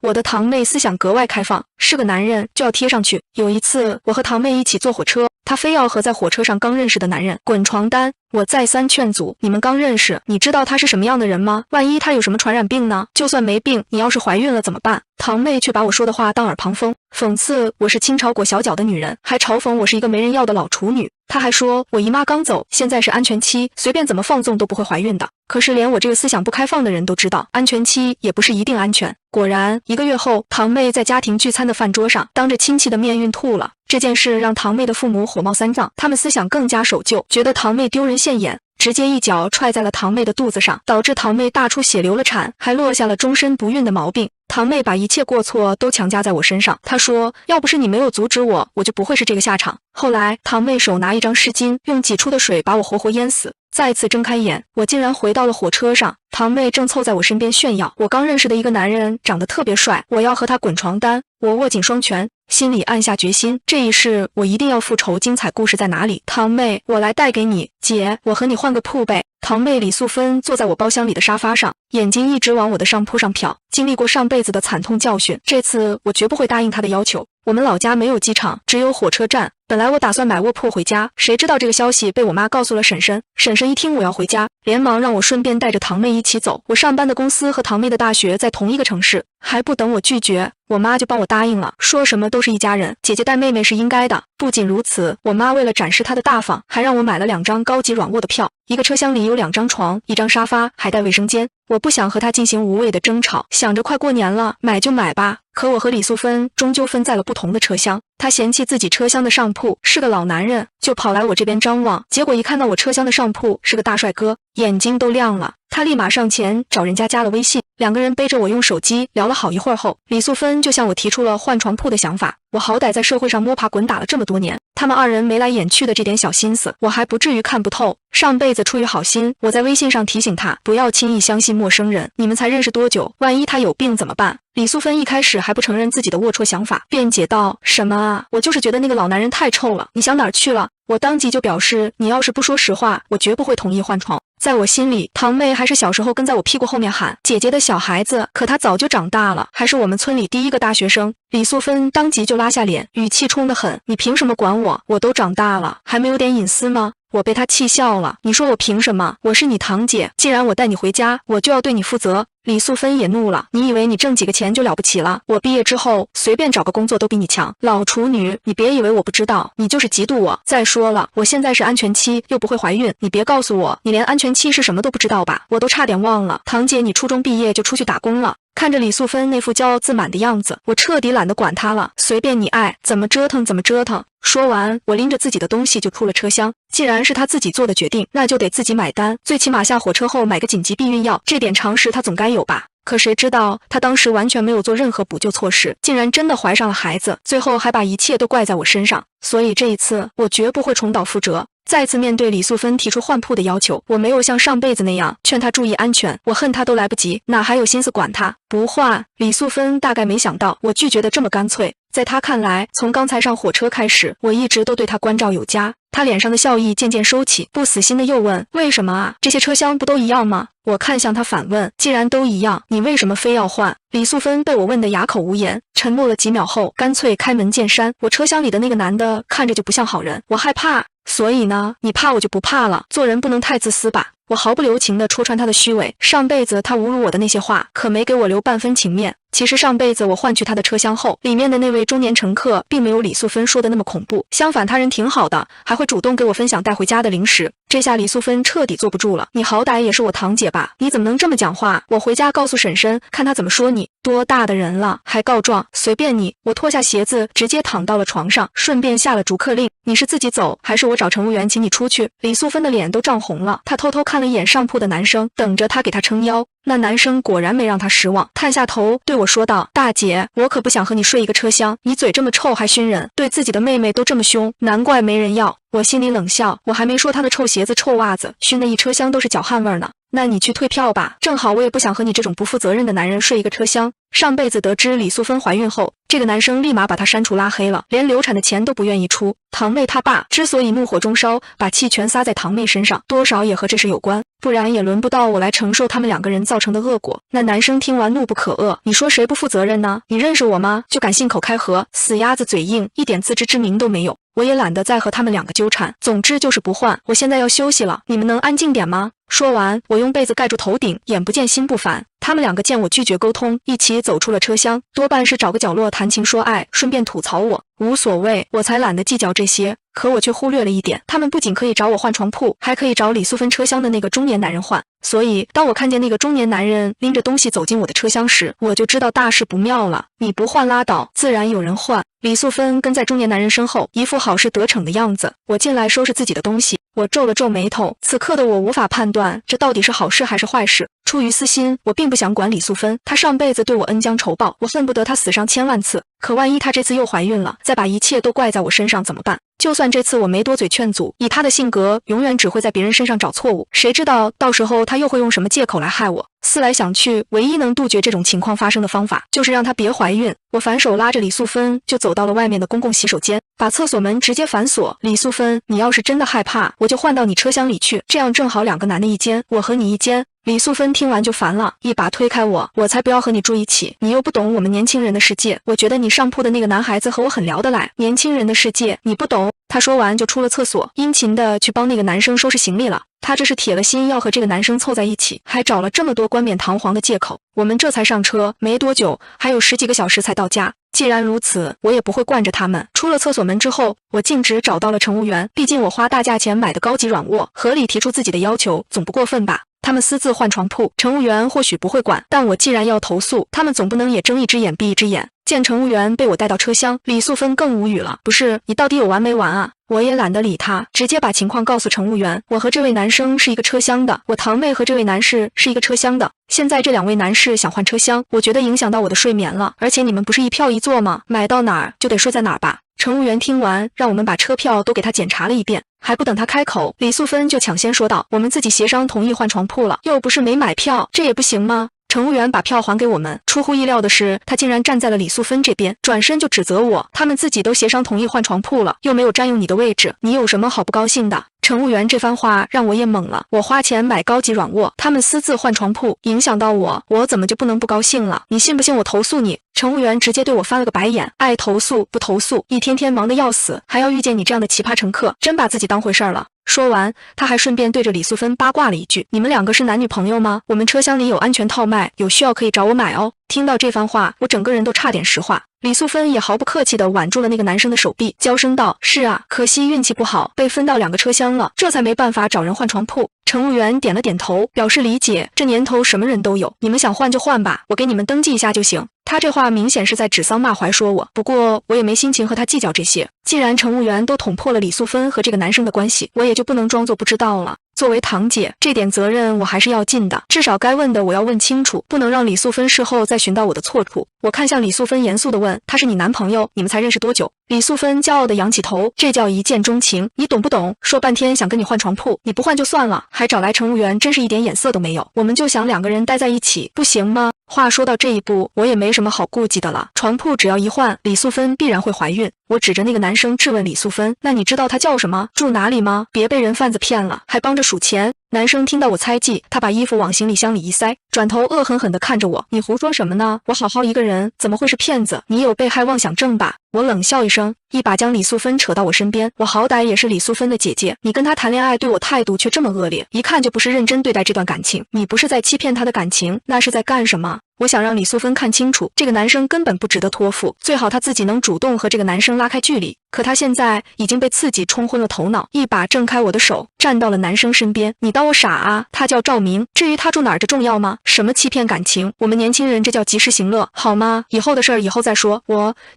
我的堂妹思想格外开放，是个男人就要贴上去。有一次我和堂妹一起坐火车，她非要和在火车上刚认识的男人滚床单，我再三劝阻，你们刚认识，你知道他是什么样的人吗？万一他有什么传染病呢？就算没病，你要是怀孕了怎么办？堂妹却把我说的话当耳旁风，讽刺我是清朝裹小脚的女人，还嘲讽我是一个没人要的老处女。她还说我姨妈刚走，现在是安全期，随便怎么放纵都不会怀孕的。可是连我这个思想不开放的人都知道，安全期也不是一定安全。果然1个月后，堂妹在家庭聚餐的饭桌上当着亲戚的面孕吐了。这件事让堂妹的父母火冒三丈，他们思想更加守旧，觉得堂妹丢人现眼，直接一脚踹在了堂妹的肚子上，导致堂妹大出血流了产，还落下了终身不孕的毛病。堂妹把一切过错都强加在我身上，她说要不是你没有阻止我，我就不会是这个下场。后来堂妹手拿一张湿巾，用挤出的水把我活活淹死。再次睁开眼，我竟然回到了火车上，堂妹正凑在我身边炫耀，我刚认识的一个男人长得特别帅，我要和他滚床单。我握紧双拳，心里暗下决心，这一世我一定要复仇。精彩故事在哪里？堂妹，我来带给你。姐，我和你换个铺呗。堂妹李素芬坐在我包厢里的沙发上，眼睛一直往我的上铺上瞟。经历过上辈子的惨痛教训，这次我绝不会答应她的要求。我们老家没有机场，只有火车站。本来我打算买卧铺回家，谁知道这个消息被我妈告诉了婶婶。婶婶一听我要回家，连忙让我顺便带着堂妹一起走。我上班的公司和堂妹的大学在同一个城市，还不等我拒绝，我妈就帮我答应了，说什么都是一家人，姐姐带妹妹是应该的。不仅如此，我妈为了展示她的大方，还让我买了2张高级软卧的票，一个车厢里有2张床，1张沙发，还带卫生间。我不想和她进行无谓的争吵，想着快过年了，买就买吧。可我和李素芬终究分在了不同的车厢，她嫌弃自己车厢的上铺是个老男人，就跑来我这边张望，结果一看到我车厢的上铺是个大帅哥，眼睛都亮了。他立马上前找人家加了微信，2个人背着我用手机聊了好一会儿后，李素芬就向我提出了换床铺的想法。我好歹在社会上摸爬滚打了这么多年，他们2人眉来眼去的这点小心思，我还不至于看不透。上辈子出于好心，我在微信上提醒他不要轻易相信陌生人，你们才认识多久，万一他有病怎么办？李素芬一开始还不承认自己的龌龊想法，辩解道：什么啊，我就是觉得那个老男人太臭了，你想哪儿去了？我当即就表示，你要是不说实话，我绝不会同意换床。在我心里，堂妹还是小时候跟在我屁股后面喊姐姐的小孩子，可她早就长大了，还是我们村里第1个大学生。李素芬当即就拉下脸，语气冲得很，你凭什么管我？我都长大了，还没有点隐私吗？我被他气笑了，你说我凭什么？我是你堂姐，既然我带你回家，我就要对你负责。李素芬也怒了，你以为你挣几个钱就了不起了？我毕业之后随便找个工作都比你强，老处女，你别以为我不知道，你就是嫉妒我。再说了，我现在是安全期，又不会怀孕，你别告诉我你连安全期是什么都不知道吧？我都差点忘了，堂姐你初中毕业就出去打工了。看着李素芬那副骄傲自满的样子，我彻底懒得管她了，随便你爱怎么折腾怎么折腾。说完，我拎着自己的东西就出了车厢。既然是她自己做的决定，那就得自己买单，最起码下火车后买个紧急避孕药，这点常识她总该有吧。可谁知道她当时完全没有做任何补救措施，竟然真的怀上了孩子，最后还把一切都怪在我身上。所以这一次我绝不会重蹈覆辙。再次面对李素芬提出换铺的要求，我没有像上辈子那样劝她注意安全，我恨她都来不及，哪还有心思管她？不换。李素芬大概没想到我拒绝的这么干脆，在她看来，从刚才上火车开始，我一直都对她关照有加。她脸上的笑意渐渐收起，不死心的又问：为什么啊？这些车厢不都一样吗？我看向她反问：既然都一样，你为什么非要换？李素芬被我问得哑口无言，沉默了几秒后，干脆开门见山：我车厢里的那个男的看着就不像好人，我害怕。所以呢，你怕我就不怕了，做人不能太自私吧。我毫不留情地戳穿他的虚伪，上辈子他侮辱我的那些话，可没给我留半分情面。其实上辈子我换去他的车厢后，里面的那位中年乘客并没有李素芬说的那么恐怖，相反他人挺好的，还会主动给我分享带回家的零食。这下李素芬彻底坐不住了，你好歹也是我堂姐吧，你怎么能这么讲话？我回家告诉婶婶，看她怎么说你。多大的人了，还告状？随便你。我脱下鞋子，直接躺到了床上，顺便下了逐客令。你是自己走，还是我找乘务员请你出去？李素芬的脸都涨红了，她偷偷看了一眼上铺的男生，等着他给她撑腰。那男生果然没让她失望，探下头对我说道：大姐，我可不想和你睡一个车厢，你嘴这么臭还熏人，对自己的妹妹都这么凶，难怪没人要。我心里冷笑，我还没说他的臭鞋子臭袜子熏的一车厢都是脚汗味呢。那你去退票吧，正好我也不想和你这种不负责任的男人睡一个车厢。上辈子得知李素芬怀孕后，这个男生立马把她删除拉黑了，连流产的钱都不愿意出。堂妹她爸之所以怒火中烧，把气全撒在堂妹身上，多少也和这事有关，不然也轮不到我来承受他们两个人造成的恶果。那男生听完怒不可遏，你说谁不负责任呢？你认识我吗？就敢信口开河，死鸭子嘴硬，一点自知之明都没有。我也懒得再和他们两个纠缠，总之就是不换。我现在要休息了，你们能安静点吗？说完，我用被子盖住头顶，眼不见心不烦。他们两个见我拒绝沟通，一起走出了车厢，多半是找个角落谈情说爱，顺便吐槽我。无所谓，我才懒得计较这些。可我却忽略了一点，他们不仅可以找我换床铺，还可以找李素芬车厢的那个中年男人换。所以，当我看见那个中年男人拎着东西走进我的车厢时，我就知道大事不妙了。你不换拉倒，自然有人换。李素芬跟在中年男人身后，一副好事得逞的样子。我进来收拾自己的东西，我皱了皱眉头。此刻的我无法判断这到底是好事还是坏事。出于私心，我并不想管李素芬，她上辈子对我恩将仇报，我恨不得她死上千万次。可万一她这次又怀孕了，再把一切都怪在我身上怎么办？就算这次我没多嘴劝阻，以她的性格，永远只会在别人身上找错误。谁知道到时候她又会用什么借口来害我？思来想去，唯一能杜绝这种情况发生的方法，就是让她别怀孕。我反手拉着李素芬就走到了外面的公共洗手间，把厕所门直接反锁。李素芬，你要是真的害怕，我就换到你车厢里去，这样正好两个男的一间，我和你一间。李素芬听完就烦了，一把推开我，我才不要和你住一起，你又不懂我们年轻人的世界。我觉得你上铺的那个男孩子和我很聊得来，年轻人的世界你不懂。他说完就出了厕所，殷勤的去帮那个男生收拾行李了。他这是铁了心要和这个男生凑在一起，还找了这么多冠冕堂皇的借口。我们这才上车没多久，还有10几个小时才到家。既然如此，我也不会惯着他们。出了厕所门之后，我径直找到了乘务员，毕竟我花大价钱买的高级软卧，合理提出自己的要求总不过分吧。他们私自换床铺，乘务员或许不会管，但我既然要投诉，他们总不能也睁一只眼闭一只眼。见乘务员被我带到车厢，李素芬更无语了。不是，你到底有完没完啊？我也懒得理他，直接把情况告诉乘务员。我和这位男生是一个车厢的，我堂妹和这位男士是一个车厢的。现在这2位男士想换车厢，我觉得影响到我的睡眠了。而且你们不是一票一座吗？买到哪儿就得睡在哪儿吧。乘务员听完，让我们把车票都给他检查了一遍。还不等他开口，李素芬就抢先说道：“我们自己协商同意换床铺了，又不是没买票，这也不行吗？”乘务员把票还给我们，出乎意料的是，他竟然站在了李素芬这边，转身就指责我：“他们自己都协商同意换床铺了，又没有占用你的位置，你有什么好不高兴的？”乘务员这番话让我也懵了，我花钱买高级软卧，他们私自换床铺，影响到我怎么就不能不高兴了？你信不信我投诉你？乘务员直接对我翻了个白眼，爱投诉不投诉，一天天忙得要死，还要遇见你这样的奇葩乘客，真把自己当回事儿了。说完，他还顺便对着李素芬八卦了一句：“你们两个是男女朋友吗？我们车厢里有安全套卖，有需要可以找我买哦。”听到这番话，我整个人都差点石化。李素芬也毫不客气地挽住了那个男生的手臂，娇声道：“是啊，可惜运气不好，被分到2个车厢了，这才没办法找人换床铺。”乘务员点了点头，表示理解。这年头什么人都有，你们想换就换吧，我给你们登记一下就行。他这话明显是在指桑骂槐说我，不过我也没心情和他计较这些。既然乘务员都捅破了李素芬和这个男生的关系，我也就不能装作不知道了。作为堂姐，这点责任我还是要尽的，至少该问的我要问清楚，不能让李素芬事后再寻到我的错处。我看向李素芬，严肃地问：“他是你男朋友？你们才认识多久？”李素芬骄傲地扬起头：“这叫一见钟情，你懂不懂？说半天想跟你换床铺，你不换就算了，还找来乘务员，真是一点眼色都没有。我们就想2个人待在一起，不行吗？”话说到这一步，我也没什么好顾忌的了。床铺只要一换，李素芬必然会怀孕。我指着那个男生质问李素芬：“那你知道他叫什么？住哪里吗？别被人贩子骗了，还帮着数钱。”男生听到我猜忌，他把衣服往行李箱里一塞，转头恶狠狠地看着我：“你胡说什么呢？我好好一个人，怎么会是骗子？你有被害妄想症吧？”我冷笑一声，一把将李素芬扯到我身边。我好歹也是李素芬的姐姐，你跟她谈恋爱，对我态度却这么恶劣，一看就不是认真对待这段感情。你不是在欺骗她的感情，那是在干什么？我想让李素芬看清楚，这个男生根本不值得托付，最好她自己能主动和这个男生拉开距离。可她现在已经被刺激冲昏了头脑，一把挣开我的手，站到了男生身边。你当我傻啊？他叫赵明，至于他住哪儿这重要吗？什么欺骗感情？我们年轻人这叫及时行乐，好吗？以后的事儿以后再说。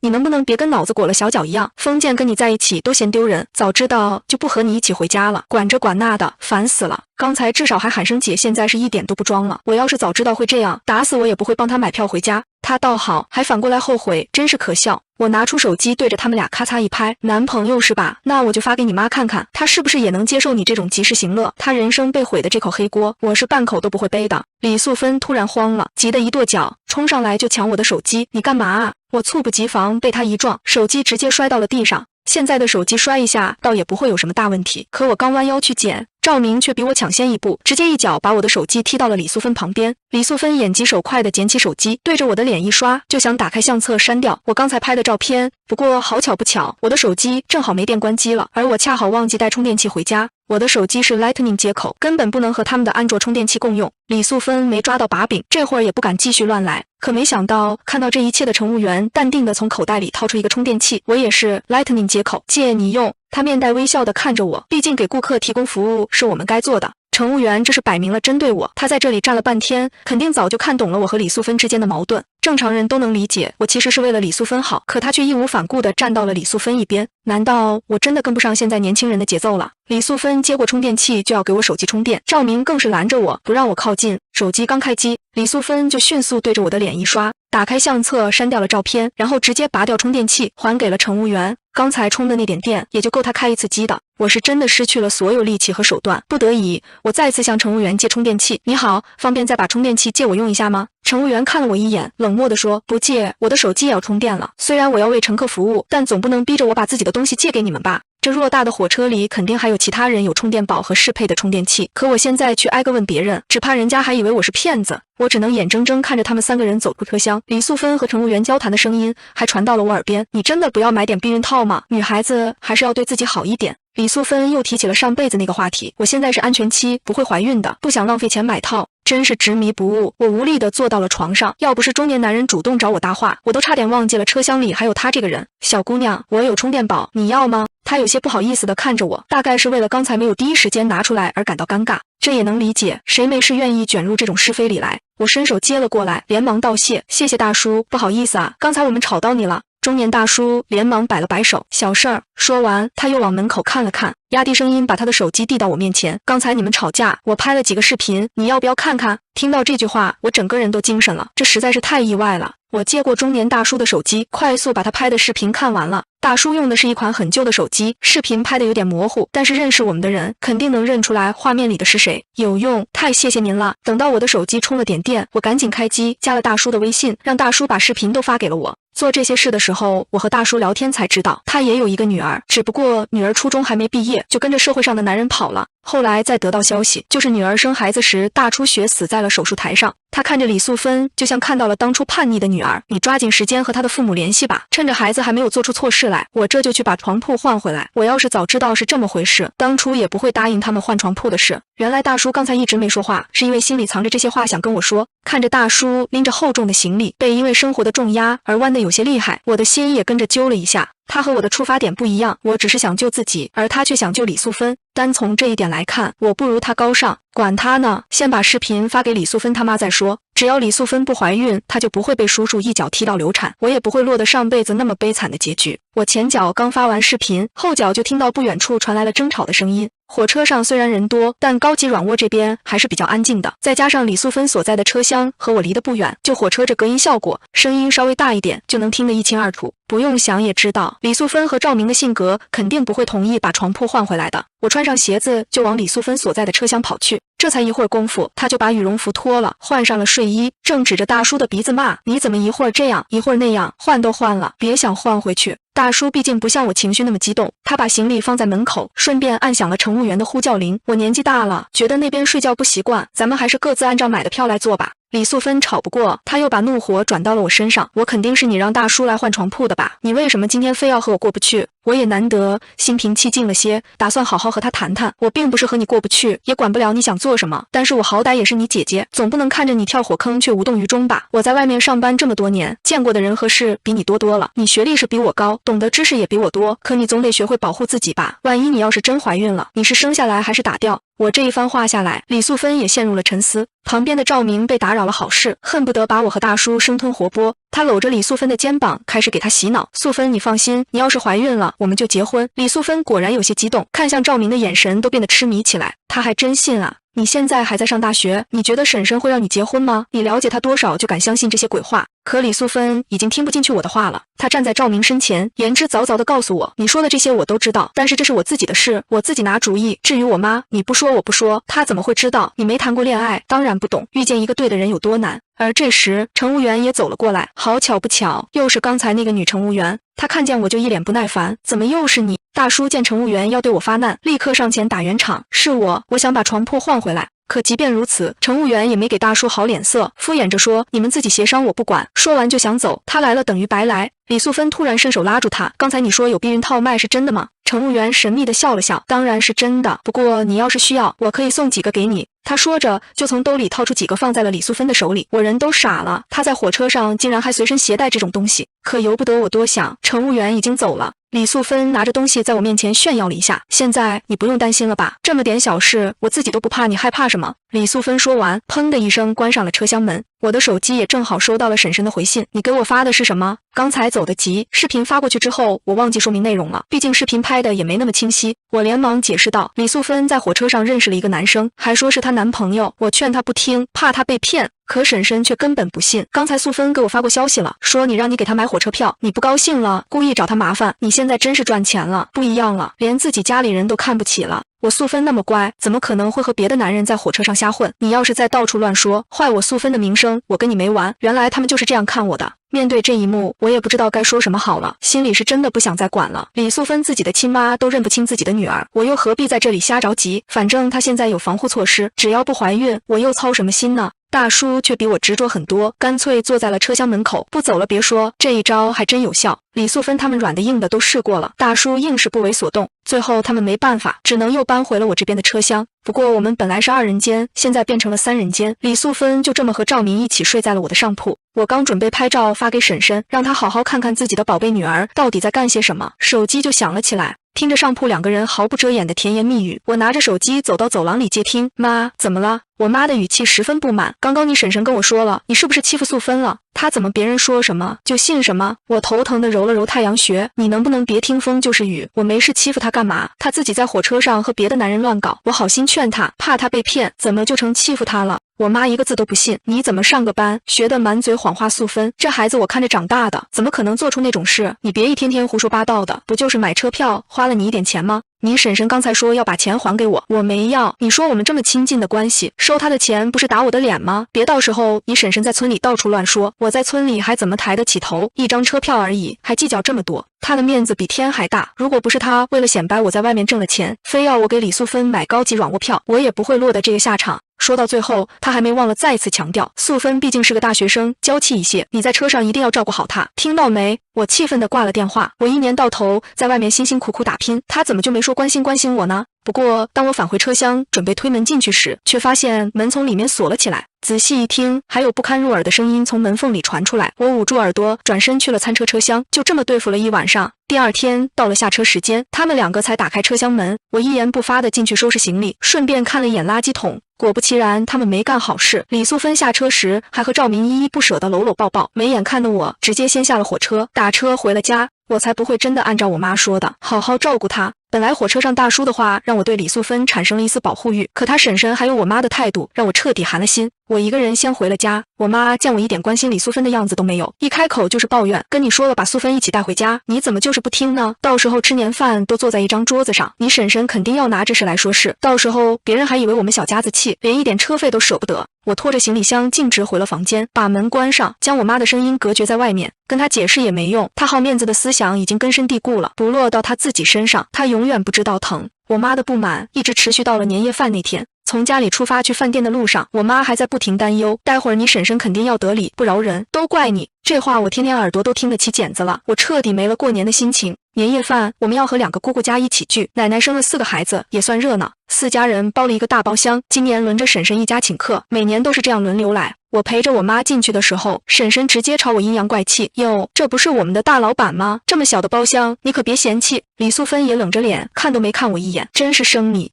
你能不能别跟脑子裹了小脚一样？封建跟你在一起都嫌丢人，早知道就不和你一起回家了，管这管那的，烦死了。刚才至少还喊声姐，现在是一点都不装了。我要是早知道会这样，打死我也不会帮他买票回家。他倒好，还反过来后悔，真是可笑。我拿出手机对着他们俩咔嚓一拍，男朋友是吧？那我就发给你妈看看，她是不是也能接受你这种及时行乐？她人生被毁的这口黑锅，我是半口都不会背的。李素芬突然慌了，急得一跺脚，冲上来就抢我的手机，你干嘛啊？我猝不及防被他一撞，手机直接摔到了地上。现在的手机摔一下倒也不会有什么大问题，可我刚弯腰去捡，赵明却比我抢先一步，直接一脚把我的手机踢到了李素芬旁边。李素芬眼疾手快地捡起手机，对着我的脸一刷，就想打开相册删掉我刚才拍的照片。不过好巧不巧，我的手机正好没电关机了，而我恰好忘记带充电器回家。我的手机是 Lightning 接口，根本不能和他们的安卓充电器共用。李素芬没抓到把柄，这会儿也不敢继续乱来。可没想到，看到这一切的乘务员淡定地从口袋里掏出一个充电器，我也是 Lightning 接口，借你用。他面带微笑地看着我，毕竟给顾客提供服务是我们该做的。乘务员这是摆明了针对我，他在这里站了半天，肯定早就看懂了我和李素芬之间的矛盾。正常人都能理解，我其实是为了李素芬好，可他却义无反顾地站到了李素芬一边。难道我真的跟不上现在年轻人的节奏了？李素芬接过充电器就要给我手机充电，赵明更是拦着我，不让我靠近。手机刚开机，李素芬就迅速对着我的脸一刷，打开相册删掉了照片，然后直接拔掉充电器还给了乘务员。刚才充的那点电也就够他开一次机的。我是真的失去了所有力气和手段，不得已我再次向乘务员借充电器。你好，方便再把充电器借我用一下吗？乘务员看了我一眼，冷漠地说，不借，我的手机也要充电了。虽然我要为乘客服务，但总不能逼着我把自己的东西借给你们吧。这偌大的火车里肯定还有其他人有充电宝和适配的充电器，可我现在去挨个问别人，只怕人家还以为我是骗子。我只能眼睁睁看着他们三个人走出车厢，李素芬和乘务员交谈的声音还传到了我耳边。你真的不要买点避孕套吗？女孩子还是要对自己好一点。李素芬又提起了上辈子那个话题，我现在是安全期，不会怀孕的，不想浪费钱买套。真是执迷不悟，我无力地坐到了床上，要不是中年男人主动找我搭话，我都差点忘记了车厢里还有他这个人。小姑娘，我有充电宝，你要吗？他有些不好意思地看着我，大概是为了刚才没有第一时间拿出来而感到尴尬，这也能理解，谁没事愿意卷入这种是非里来。我伸手接了过来，连忙道谢，谢谢大叔，不好意思啊，刚才我们吵到你了。中年大叔连忙摆了摆手，小事儿。说完，他又往门口看了看，压低声音把他的手机递到我面前。刚才你们吵架，我拍了几个视频，你要不要看看？听到这句话，我整个人都精神了，这实在是太意外了。我接过中年大叔的手机，快速把他拍的视频看完了。大叔用的是一款很旧的手机，视频拍的有点模糊，但是认识我们的人肯定能认出来画面里的是谁。有用，太谢谢您了。等到我的手机充了点电，我赶紧开机加了大叔的微信，让大叔把视频都发给了我。做这些事的时候，我和大叔聊天才知道，他也有一个女儿，只不过女儿初中还没毕业，就跟着社会上的男人跑了。后来再得到消息，就是女儿生孩子时大出血死在了手术台上。他看着李素芬，就像看到了当初叛逆的女儿。你抓紧时间和他的父母联系吧，趁着孩子还没有做出错事来，我这就去把床铺换回来。我要是早知道是这么回事，当初也不会答应他们换床铺的事。原来大叔刚才一直没说话，是因为心里藏着这些话想跟我说。看着大叔拎着厚重的行李，被因为生活的重压而弯得有些厉害，我的心也跟着揪了一下。他和我的出发点不一样，我只是想救自己，而他却想救李素芬。单从这一点来看，我不如他高尚。管他呢，先把视频发给李素芬他妈再说。只要李素芬不怀孕，她就不会被叔叔一脚踢到流产，我也不会落得上辈子那么悲惨的结局。我前脚刚发完视频，后脚就听到不远处传来了争吵的声音。火车上虽然人多，但高级软卧这边还是比较安静的，再加上李素芬所在的车厢和我离得不远，就火车这隔音效果，声音稍微大一点就能听得一清二楚。不用想也知道，李素芬和赵明的性格肯定不会同意把床铺换回来的。我穿上鞋子就往李素芬所在的车厢跑去，这才一会儿功夫，他就把羽绒服脱了，换上了睡衣，正指着大叔的鼻子骂：你怎么一会儿这样一会儿那样，换都换了，别想换回去。大叔毕竟不像我情绪那么激动，他把行李放在门口，顺便按响了乘务员的呼叫铃。我年纪大了，觉得那边睡觉不习惯，咱们还是各自按照买的票来坐吧。李素芬吵不过，他又把怒火转到了我身上。我肯定是你让大叔来换床铺的吧？你为什么今天非要和我过不去？我也难得心平气静了些，打算好好和他谈谈。我并不是和你过不去，也管不了你想做什么，但是我好歹也是你姐姐，总不能看着你跳火坑却无动于衷吧。我在外面上班这么多年，见过的人和事比你多了，你学历是比我高，懂得知识也比我多，可你总得学会保护自己吧。万一你要是真怀孕了，你是生下来还是打掉？我这一番话下来，李素芬也陷入了沉思。旁边的赵明被打扰了好事，恨不得把我和大叔生吞活剥。他搂着李素芬的肩膀，开始给她洗脑。素芬，你放心，你要是怀孕了，我们就结婚。李素芬果然有些激动，看向赵明的眼神都变得痴迷起来。他还真信啊。你现在还在上大学，你觉得婶婶会让你结婚吗？你了解她多少就敢相信这些鬼话？可李素芬已经听不进去我的话了，她站在赵明身前，言之凿凿地告诉我，你说的这些我都知道，但是这是我自己的事，我自己拿主意。至于我妈，你不说我不说，她怎么会知道？你没谈过恋爱，当然不懂遇见一个对的人有多难。而这时乘务员也走了过来，好巧不巧，又是刚才那个女乘务员。她看见我就一脸不耐烦，怎么又是你？大叔见乘务员要对我发难，立刻上前打圆场，是我想把床铺换回来。可即便如此，乘务员也没给大叔好脸色，敷衍着说：“你们自己协商，我不管。”说完就想走，他来了等于白来。李素芬突然伸手拉住他：“刚才你说有避孕套卖是真的吗？”乘务员神秘地笑了笑：“当然是真的，不过你要是需要，我可以送几个给你。”他说着就从兜里掏出几个放在了李素芬的手里。我人都傻了，他在火车上竟然还随身携带这种东西，可由不得我多想，乘务员已经走了。李素芬拿着东西在我面前炫耀了一下：“现在你不用担心了吧？这么点小事，我自己都不怕，你害怕什么？”李素芬说完，砰的一声关上了车厢门。我的手机也正好收到了婶婶的回信。你给我发的是什么？刚才走得急，视频发过去之后，我忘记说明内容了，毕竟视频拍的也没那么清晰。我连忙解释道：“李素芬在火车上认识了一个男生，还说是她男朋友。我劝她不听，怕她被骗。”可婶婶却根本不信。刚才素芬给我发过消息了，说你让你给她买火车票，你不高兴了，故意找她麻烦。你现在真是赚钱了，不一样了，连自己家里人都看不起了。我素芬那么乖，怎么可能会和别的男人在火车上瞎混？你要是再到处乱说，坏我素芬的名声，我跟你没完。原来他们就是这样看我的。面对这一幕，我也不知道该说什么好了，心里是真的不想再管了。李素芬自己的亲妈都认不清自己的女儿，我又何必在这里瞎着急？反正她现在有防护措施，只要不怀孕，我又操什么心呢？大叔却比我执着很多，干脆坐在了车厢门口，不走了。别说，这一招还真有效。李素芬他们软的硬的都试过了，大叔硬是不为所动。最后他们没办法，只能又搬回了我这边的车厢。不过我们本来是2人间，现在变成了3人间。李素芬就这么和赵明一起睡在了我的上铺。我刚准备拍照发给婶婶，让她好好看看自己的宝贝女儿到底在干些什么，手机就响了起来。听着上铺2个人毫不遮掩的甜言蜜语，我拿着手机走到走廊里接听。妈，怎么了？我妈的语气十分不满。刚刚你婶婶跟我说了，你是不是欺负素芬了？她怎么别人说什么就信什么？我头疼的揉了揉太阳穴，你能不能别听风就是雨？我没事欺负她干嘛？她自己在火车上和别的男人乱搞，我好心劝她，怕她被骗，怎么就成欺负她了？我妈一个字都不信，你怎么上个班学得满嘴谎话？素芬，这孩子我看着长大的，怎么可能做出那种事？你别一天天胡说八道的，不就是买车票花了你一点钱吗？你婶婶刚才说要把钱还给我，我没要。你说我们这么亲近的关系，收她的钱不是打我的脸吗？别到时候你婶婶在村里到处乱说，我在村里还怎么抬得起头？一张车票而已，还计较这么多，她的面子比天还大。如果不是她为了显摆我在外面挣了钱，非要我给李素芬买高级软卧票，我也不会落得这个下场。说到最后，他还没忘了再次强调，素芬毕竟是个大学生，娇气一些，你在车上一定要照顾好她，听到没？我气愤地挂了电话。我一年到头在外面辛辛苦苦打拼，他怎么就没说关心关心我呢？不过当我返回车厢准备推门进去时，却发现门从里面锁了起来。仔细一听，还有不堪入耳的声音从门缝里传出来。我捂住耳朵，转身去了餐车车厢，就这么对付了一晚上。第2天到了下车时间，他们2个才打开车厢门。我一言不发地进去收拾行李，顺便看了一眼垃圾桶。果不其然，他们没干好事。李素芬下车时还和赵明依依不舍地搂搂抱抱，没眼看的我直接先下了火车，打车回了家。我才不会真的按照我妈说的好好照顾她。本来火车上大叔的话让我对李素芬产生了一丝保护欲，可他婶婶还有我妈的态度让我彻底寒了心。我一个人先回了家，我妈见我一点关心李素芬的样子都没有，一开口就是抱怨，跟你说了把素芬一起带回家，你怎么就是不听呢？到时候吃年饭都坐在一张桌子上，你婶婶肯定要拿这事来说事，到时候别人还以为我们小家子气，连一点车费都舍不得。我拖着行李箱径直回了房间，把门关上，将我妈的声音隔绝在外面。跟她解释也没用，她好面子的思想已经根深蒂固了，不落到她自己身上，她永远不知道疼。我妈的不满一直持续到了年夜饭那天。从家里出发去饭店的路上，我妈还在不停担忧，待会儿你婶婶肯定要得理不饶人，都怪你。这话我天天耳朵都听得起茧子了，我彻底没了过年的心情。年夜饭我们要和2个姑姑家一起聚，奶奶生了4个孩子，也算热闹，4家人包了一个大包厢。今年轮着婶婶一家请客，每年都是这样轮流来。我陪着我妈进去的时候，婶婶直接朝我阴阳怪气，哟，这不是我们的大老板吗？这么小的包厢你可别嫌弃。李素芬也冷着脸看都没看我一眼，真是生你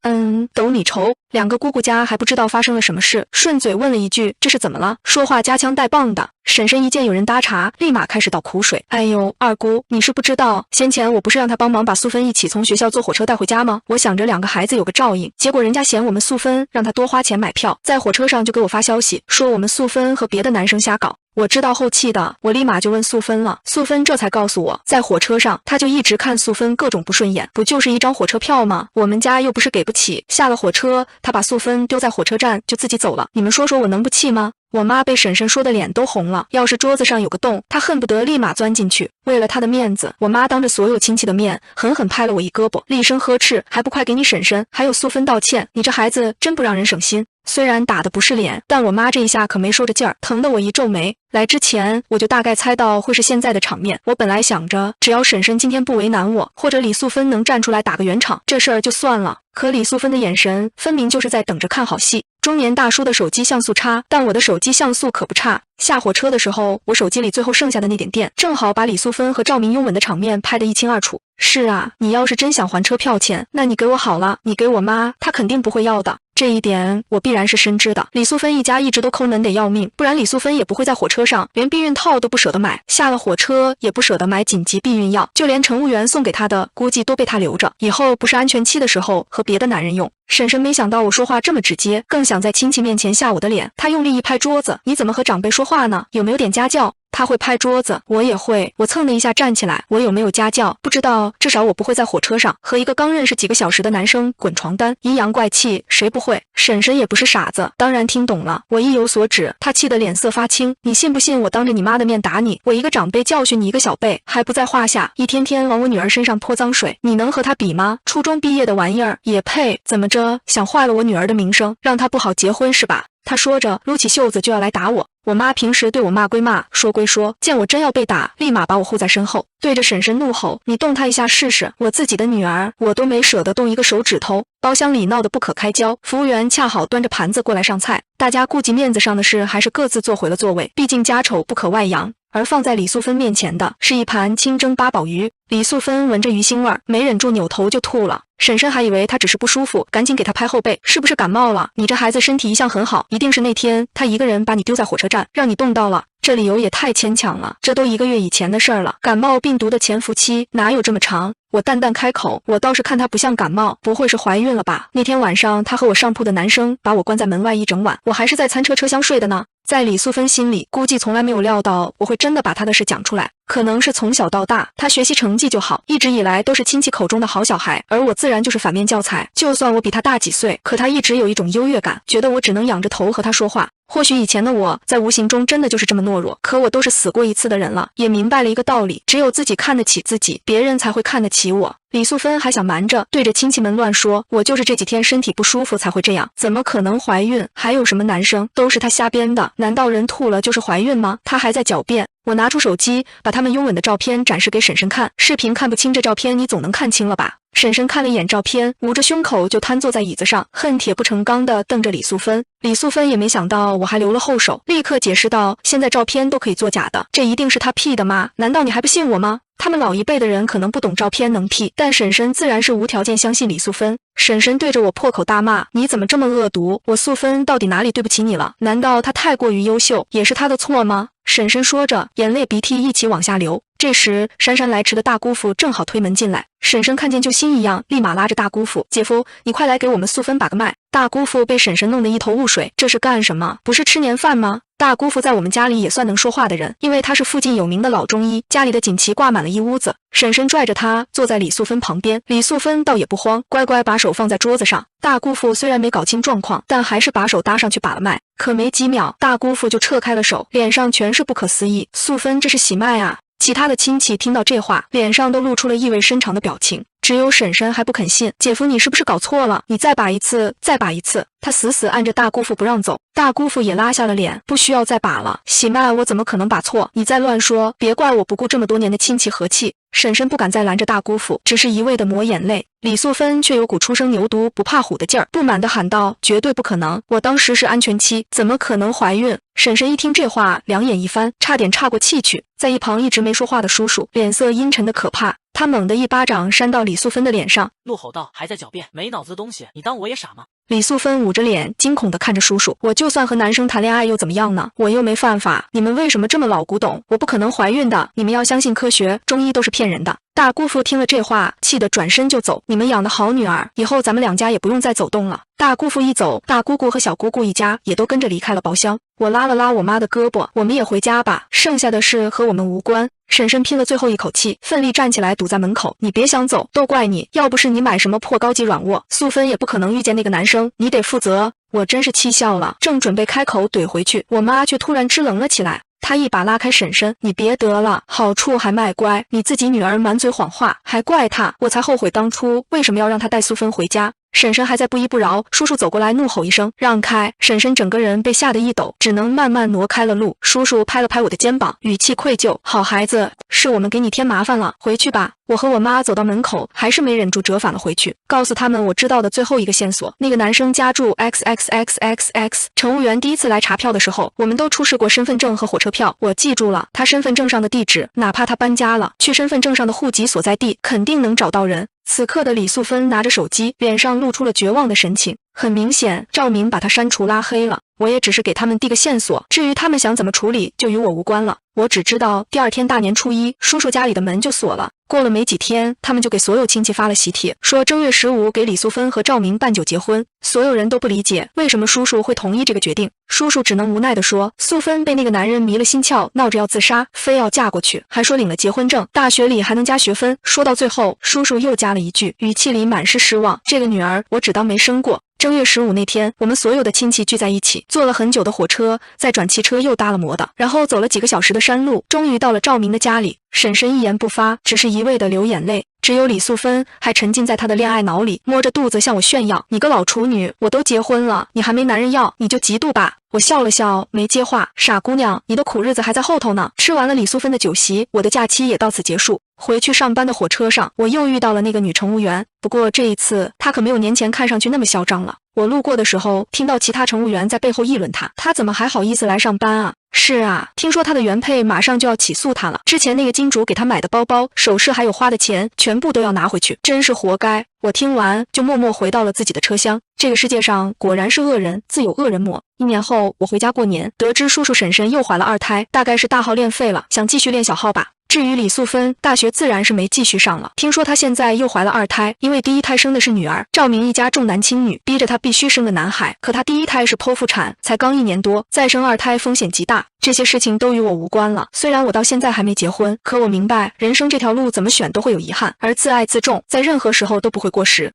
抖你愁。两个姑姑家还不知道发生了什么事，顺嘴问了一句这是怎么了，说话夹枪带棒的。婶婶一见有人搭茬，立马开始倒苦水。哎呦，二姑，你是不知道，先前我不是让她帮忙把素芬一起从学校坐火车带回家吗？我想着两个孩子有个照应，结果人家嫌我们素芬让她多花钱买票，在火车上就给我发消息，说我们素芬和别的男生瞎搞。我知道后气的，我立马就问素芬了，素芬这才告诉我，在火车上他就一直看素芬各种不顺眼，不就是一张火车票吗？我们家又不是给不起。下了火车，他把素芬丢在火车站就自己走了，你们说说我能不气吗？我妈被婶婶说的脸都红了，要是桌子上有个洞，她恨不得立马钻进去。为了她的面子，我妈当着所有亲戚的面狠狠拍了我一胳膊，厉声呵斥，还不快给你婶婶还有素芬道歉，你这孩子真不让人省心。虽然打的不是脸，但我妈这一下可没收着劲儿，疼得我一皱眉。来之前我就大概猜到会是现在的场面，我本来想着只要婶婶今天不为难我，或者李素芬能站出来打个圆场，这事儿就算了。可李素芬的眼神分明就是在等着看好戏。中年大叔的手机像素差，但我的手机像素可不差。下火车的时候，我手机里最后剩下的那点电，正好把李素芬和赵明拥吻的场面拍得一清二楚。是啊，你要是真想还车票钱，那你给我好了，你给我妈，她肯定不会要的。这一点我必然是深知的。李素芬一家一直都抠门得要命，不然李素芬也不会在火车上连避孕套都不舍得买，下了火车也不舍得买紧急避孕药，就连乘务员送给她的估计都被她留着，以后不是安全期的时候和别的男人用。婶婶没想到我说话这么直接，更想在亲戚面前下我的脸。她用力一拍桌子，你怎么和长辈说话呢？有没有点家教？他会拍桌子，我也会。我蹭的一下站起来，我有没有家教？不知道，至少我不会在火车上和一个刚认识几个小时的男生滚床单，阴阳怪气，谁不会？婶婶也不是傻子，当然听懂了。我意有所指，她气得脸色发青。你信不信我当着你妈的面打你？我一个长辈教训你一个小辈，还不在话下，一天天往我女儿身上泼脏水，你能和她比吗？初中毕业的玩意儿也配？怎么着，想坏了我女儿的名声，让她不好结婚是吧？他说着撸起袖子就要来打我。我妈平时对我骂归骂，说归说，见我真要被打，立马把我护在身后，对着婶婶怒吼，你动她一下试试。我自己的女儿我都没舍得动一个手指头。包厢里闹得不可开交，服务员恰好端着盘子过来上菜，大家顾及面子上的事，还是各自坐回了座位，毕竟家丑不可外扬。而放在李素芬面前的是一盘清蒸八宝鱼。李素芬闻着鱼腥味，没忍住扭头就吐了。婶婶还以为她只是不舒服，赶紧给她拍后背，是不是感冒了？你这孩子身体一向很好，一定是那天他一个人把你丢在火车站，让你冻到了。这理由也太牵强了，这都1个月以前的事儿了，感冒病毒的潜伏期哪有这么长？我淡淡开口，我倒是看她不像感冒，不会是怀孕了吧？那天晚上她和我上铺的男生把我关在门外一整晚，我还是在餐车车厢睡的呢。在李素芬心里，估计从来没有料到我会真的把她的事讲出来。可能是从小到大，她学习成绩就好，一直以来都是亲戚口中的好小孩，而我自然就是反面教材。就算我比她大几岁，可她一直有一种优越感，觉得我只能仰着头和她说话。或许以前的我在无形中真的就是这么懦弱，可我都是死过一次的人了，也明白了一个道理，只有自己看得起自己，别人才会看得起我。李素芬还想瞒着，对着亲戚们乱说，我就是这几天身体不舒服才会这样，怎么可能怀孕？还有什么男生？都是他瞎编的，难道人吐了就是怀孕吗？他还在狡辩。我拿出手机，把他们拥吻的照片展示给婶婶看，视频看不清，这照片你总能看清了吧？婶婶看了一眼照片，捂着胸口就瘫坐在椅子上，恨铁不成钢地瞪着李素芬。李素芬也没想到我还留了后手，立刻解释道，现在照片都可以作假的，这一定是他 P 的吗？难道你还不信我吗？他们老一辈的人可能不懂照片能 P， 但婶婶自然是无条件相信李素芬。婶婶对着我破口大骂，你怎么这么恶毒？我素芬到底哪里对不起你了？难道她太过于优秀，也是她的错吗？婶婶说着，眼泪鼻涕一起往下流。这时姗姗来迟的大姑父正好推门进来，婶婶看见救星一样，立马拉着大姑父，姐夫，你快来给我们素芬把个脉。大姑父被婶婶弄得一头雾水，这是干什么？不是吃年饭吗？大姑父在我们家里也算能说话的人，因为他是附近有名的老中医，家里的锦旗挂满了一屋子。婶婶拽着他坐在李素芬旁边，李素芬倒也不慌，乖乖把手放在桌子上。大姑父虽然没搞清状况，但还是把手搭上去把了脉，可没几秒，大姑父就撤开了手，脸上全是不可思议。素芬这是喜脉啊！其他的亲戚听到这话，脸上都露出了意味深长的表情，只有婶婶还不肯信。姐夫，你是不是搞错了？你再把一次，再把一次。他死死按着大姑父不让走，大姑父也拉下了脸，不需要再把了。喜脉我怎么可能把错？你再乱说，别怪我不顾这么多年的亲戚和气。婶婶不敢再拦着大姑父，只是一味的抹眼泪。李素芬却有股初生牛犊不怕虎的劲儿，不满地喊道：绝对不可能，我当时是安全期，怎么可能怀孕？婶婶一听这话，两眼一翻，差点岔过气去。在一旁一直没说话的叔叔脸色阴沉的可怕，他猛地一巴掌扇到李素芬的脸上，怒吼道：还在狡辩，没脑子的东西，你当我也傻吗？李素芬捂着脸，惊恐地看着叔叔。我就算和男生谈恋爱又怎么样呢？我又没犯法，你们为什么这么老古董？我不可能怀孕的，你们要相信科学，中医都是骗人的。大姑父听了这话，气得转身就走。你们养的好女儿，以后咱们两家也不用再走动了。大姑父一走，大姑姑和小姑姑一家也都跟着离开了包厢。我拉了拉我妈的胳膊，我们也回家吧，剩下的事和我们无关。婶婶拼了最后一口气，奋力站起来堵在门口。你别想走，都怪你，要不是你买什么破高级软卧，素芬也不可能遇见那个男生，你得负责。我真是气笑了，正准备开口怼回去，我妈却突然支棱了起来。他一把拉开婶婶，你别得了，好处还卖乖，你自己女儿满嘴谎话，还怪她，我才后悔当初为什么要让她带素芬回家。婶婶还在不依不饶，叔叔走过来怒吼一声，让开！婶婶整个人被吓得一抖，只能慢慢挪开了路。叔叔拍了拍我的肩膀，语气愧疚，好孩子，是我们给你添麻烦了，回去吧。我和我妈走到门口，还是没忍住折返了回去，告诉他们我知道的最后一个线索，那个男生家住 XXXXX。乘务员第一次来查票的时候，我们都出示过身份证和火车票，我记住了他身份证上的地址，哪怕他搬家了，去身份证上的户籍所在地，肯定能找到人。此刻的李素芬拿着手机，脸上露出了绝望的神情。很明显，赵明把他删除拉黑了。我也只是给他们递个线索，至于他们想怎么处理，就与我无关了。我只知道第二天大年初一，叔叔家里的门就锁了。过了没几天，他们就给所有亲戚发了喜帖，说正月15给李素芬和赵明办酒结婚。所有人都不理解为什么叔叔会同意这个决定，叔叔只能无奈地说，素芬被那个男人迷了心窍，闹着要自杀，非要嫁过去，还说领了结婚证，大学里还能加学分。说到最后，叔叔又加了一句，语气里满是失望，这个女儿我只当没生过。正月15那天，我们所有的亲戚聚在一起，坐了很久的火车，再转汽车又搭了摩的，然后走了几个小时的山路，终于到了赵明的家里。婶婶一言不发，只是一味地流眼泪。只有李素芬还沉浸在她的恋爱脑里，摸着肚子向我炫耀，你个老处女，我都结婚了，你还没男人要，你就嫉妒吧。我笑了笑，没接话。傻姑娘，你的苦日子还在后头呢。吃完了李素芬的酒席，我的假期也到此结束。回去上班的火车上，我又遇到了那个女乘务员，不过这一次她可没有年前看上去那么嚣张了。我路过的时候，听到其他乘务员在背后议论她怎么还好意思来上班啊？是啊，听说她的原配马上就要起诉她了，之前那个金主给她买的包包、首饰还有花的钱，全部都要拿回去，真是活该。我听完就默默回到了自己的车厢。这个世界上果然是恶人自有恶人磨。1年后，我回家过年，得知叔叔婶婶又怀了2胎，大概是大号练废了，想继续练小号吧。至于李素芬，大学自然是没继续上了。听说她现在又怀了2胎，因为第一胎生的是女儿，赵明一家重男轻女，逼着她必须生个男孩。可她第一胎是剖腹产，才刚1年多，再生2胎风险极大。这些事情都与我无关了。虽然我到现在还没结婚，可我明白人生这条路怎么选都会有遗憾，而自爱自重在任何时候都不会过时。